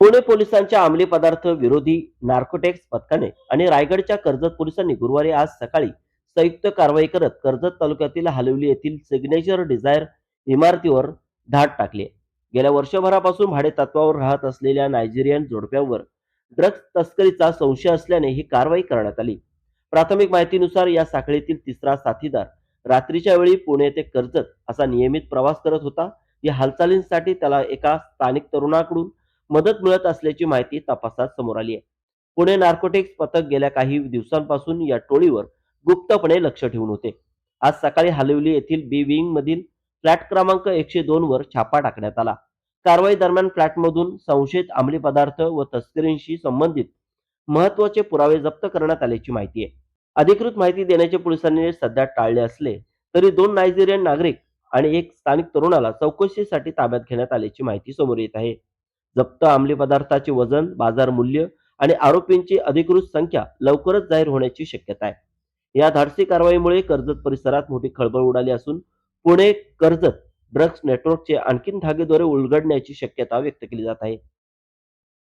पुणे पोलिसांच्या अंमली पदार्थ विरोधी नार्कोटिक्स पथकाने आणि रायगडच्या कर्जत पोलिसांनी गुरुवारी आज सकाळी संयुक्त कारवाई करत कर्जत तालुक्यातील हलवली येथील सिग्नेचर डिझायर इमारतीवर धाड टाकली आहे. गेल्या वर्षभरापासून भाडे तत्वावर राहत असलेल्या नायजेरियन जोडप्यावर ड्रग्ज तस्करीचा संशय असल्याने ही कारवाई करण्यात आली. प्राथमिक माहितीनुसार या साखळीतील तिसरा साथीदार रात्रीच्या वेळी पुणे ते कर्जत असा नियमित प्रवास करत होता. या हालचालींसाठी त्याला एका स्थानिक तरुणाकडून मदत मिळत असल्याची माहिती तपासात समोर आली आहे. पुणे नार्कोटिक्स पथक गेल्या काही दिवसांपासून या टोळीवर गुप्तपणे लक्ष ठेवून होते. आज सकाळी हलवली येथील बी विंग मधील फ्लॅट क्रमांक 102 वर छापा टाकण्यात आला. कारवाई दरम्यान फ्लॅटमधून संशयित अंमली पदार्थ व तस्करींशी संबंधित महत्वाचे पुरावे जप्त करण्यात आल्याची माहिती आहे. अधिकृत माहिती देण्याचे पोलिसांनी सध्या टाळले असले तरी 2 नायजेरियन नागरिक आणि एक स्थानिक तरुणाला चौकशीसाठी ताब्यात घेण्यात आल्याची माहिती समोर येत आहे. जप्त अंमली पदार्थाचे वजन, बाजार मूल्य आणि आरोपींची अधिकृत संख्या लवकरच जाहीर होण्याची शक्यता आहे. या धाडसी कारवाईमुळे कर्जत परिसरात मोठी खळबळ उडाली असून पुणे कर्जत ड्रग्ज नेटवर्कचे आणखीन धागेदोरे उलगडण्याची शक्यता व्यक्त केली जात आहे.